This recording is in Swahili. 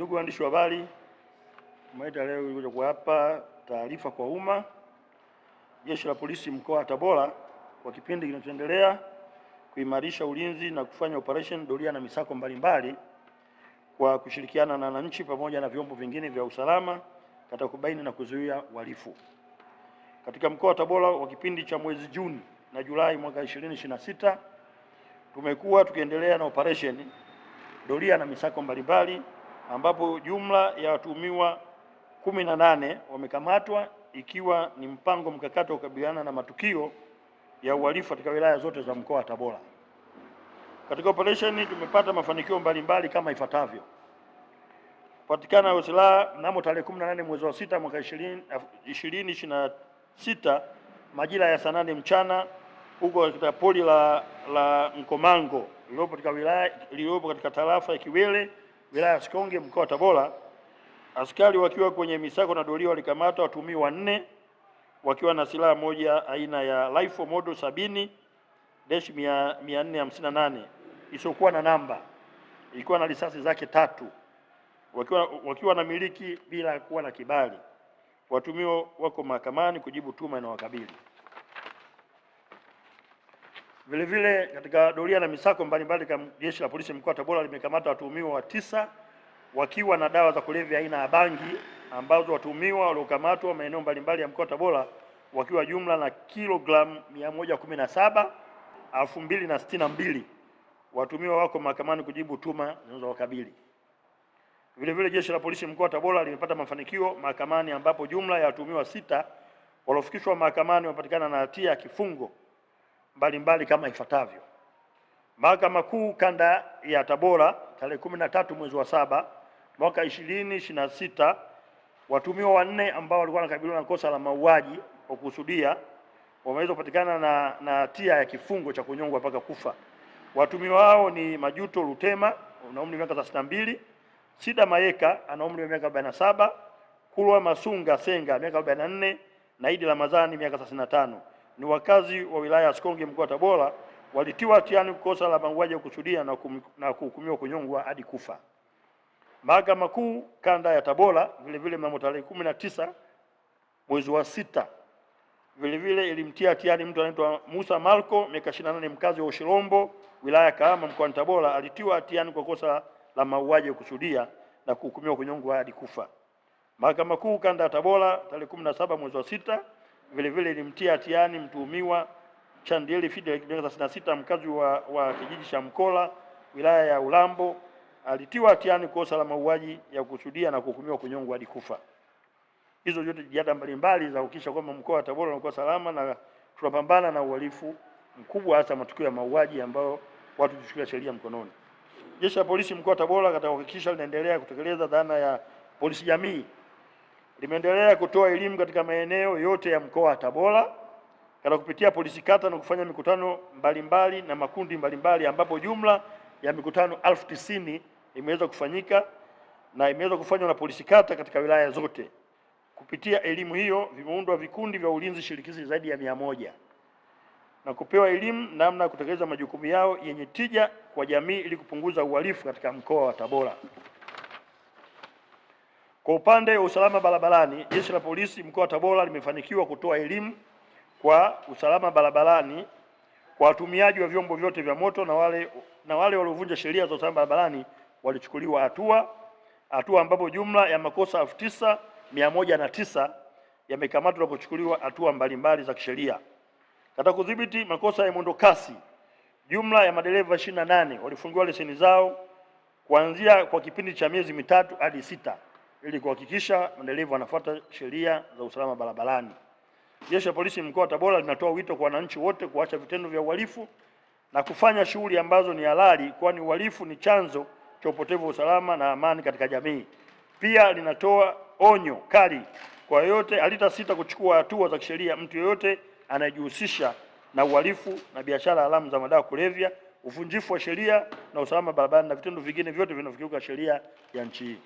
Ndugu waandishi wa habari, tumeita leo ili kuwapa taarifa kwa umma. Jeshi la Polisi mkoa wa Tabora kwa kipindi kinachoendelea kuimarisha ulinzi na kufanya operation doria na misako mbalimbali kwa kushirikiana na wananchi pamoja na vyombo vingine vya usalama katika kubaini na kuzuia uhalifu. Katika mkoa wa Tabora kwa kipindi cha mwezi Juni na Julai mwaka 2026 tumekuwa tukiendelea na operation doria na misako mbalimbali ambapo jumla ya watuhumiwa 18 wamekamatwa, ikiwa ni mpango mkakati wa kukabiliana na matukio ya uhalifu katika wilaya zote za mkoa wa Tabora. Katika operation tumepata mafanikio mbalimbali kama ifuatavyo: kupatikana kwa silaha mnamo tarehe 18 mwezi wa 6 mwaka 2026 majira ya saa 8 mchana huko katika pori la Mkomango lililopo katika tarafa ya Kiwele, wilaya ya Sikonge, mkoa wa Tabora. Askari wakiwa kwenye misako na doria walikamata watuhumiwa 4 wakiwa na silaha moja aina ya rifle model 70-458 isiyokuwa na namba, ilikuwa na risasi zake 3, wakiwa na miliki bila kuwa na kibali. Watuhumiwa wako mahakamani kujibu tuhuma inayowakabili. Vile vile katika doria na misako mbalimbali kama Jeshi la Polisi mkoa wa Tabora limekamata watuhumiwa 9 wakiwa na dawa za kulevya aina ya bangi, ambazo watuhumiwa waliokamatwa maeneo mbalimbali ya mkoa wa Tabora wakiwa jumla na kilogramu 117,262. Watuhumiwa wako mahakamani kujibu tuhuma zinazowakabili. Vile vile Jeshi la Polisi mkoa wa Tabora limepata mafanikio mahakamani ambapo jumla ya watuhumiwa 6 waliofikishwa mahakamani wapatikana na hatia ya kifungo mbalimbali kama ifuatavyo: Mahakama Kuu Kanda ya Tabora tarehe 13 mwezi wa 7 mwaka 2026, watuhumiwa 4 ambao walikuwa wanakabiliwa na kosa la mauaji kwa kukusudia wameweza kupatikana na hatia ya kifungo cha kunyongwa mpaka kufa. Watuhumiwa hao ni Majuto Lutema ana umri wa miaka 32, Sida Mayeka ana umri wa miaka 47, Kulwa Masunga Senga miaka 44 na Idi Ramadhani miaka 35. Ni wakazi wa wilaya ya Sikonge mkoa wa Tabora, walitiwa hatiani kosa la mauaji ya kukusudia na kuhukumiwa kunyongwa hadi kufa. Mahakama Kuu Kanda ya Tabora vile vile mnamo tarehe 19 mwezi wa 6 vile vile ilimtia hatiani mtu anaitwa Musa Malko miaka 28, mkazi wa Ushirombo wilaya ya Kahama mkoa wa Tabora. Alitiwa hatiani kwa kosa la mauaji ya kukusudia na kuhukumiwa kunyongwa hadi kufa. Mahakama Kuu Kanda ya Tabora tarehe 17 mwezi wa 6 vile vile ilimtia hatiani mtuhumiwa Chandieli Fidel miaka 36, mkazi wa kijiji cha Mkola wilaya ya Ulambo. Alitiwa hatiani kosa la mauaji ya kukusudia na kuhukumiwa kunyongwa hadi kufa. Hizo zote jitihada mbalimbali za kuhakikisha kwamba mkoa wa Tabora unakuwa salama na tunapambana na uhalifu mkubwa, hasa matukio ya mauaji ambayo watu huchukulia sheria mkononi. Jeshi la Polisi mkoa wa Tabora katika kuhakikisha linaendelea kutekeleza dhana ya polisi jamii limeendelea kutoa elimu katika maeneo yote ya mkoa wa Tabora katika kupitia polisi kata na kufanya mikutano mbalimbali na makundi mbalimbali, ambapo jumla ya mikutano 1090 imeweza kufanyika na imeweza kufanywa na polisi kata katika wilaya zote. Kupitia elimu hiyo vimeundwa vikundi vya ulinzi shirikishi zaidi ya 100 na kupewa elimu namna ya kutekeleza majukumu yao yenye tija kwa jamii ili kupunguza uhalifu katika mkoa wa Tabora. Kwa upande wa usalama barabarani, Jeshi la Polisi mkoa wa Tabora limefanikiwa kutoa elimu kwa usalama barabarani kwa watumiaji wa vyombo vyote vya moto, na wale waliovunja sheria za usalama barabarani walichukuliwa hatua ambapo jumla ya makosa 9109 yamekamatwa na kuchukuliwa hatua mbalimbali za kisheria. Katika kudhibiti makosa ya mwendo kasi, jumla ya madereva 28 walifungiwa leseni zao kuanzia kwa kipindi cha miezi 3 hadi 6 ili kuhakikisha madereva wanafuata sheria za usalama barabarani. Jeshi la Polisi mkoa wa Tabora linatoa wito kwa wananchi wote kuacha vitendo vya uhalifu na kufanya shughuli ambazo ni halali, kwani uhalifu ni chanzo cha upotevu wa usalama na amani katika jamii. Pia linatoa onyo kali kwa yote alitasita kuchukua hatua za kisheria mtu yoyote anayejihusisha na uhalifu na biashara haramu za madawa kulevya, uvunjifu wa sheria na usalama barabarani na vitendo vingine vyote vinavyokiuka sheria ya nchi hii.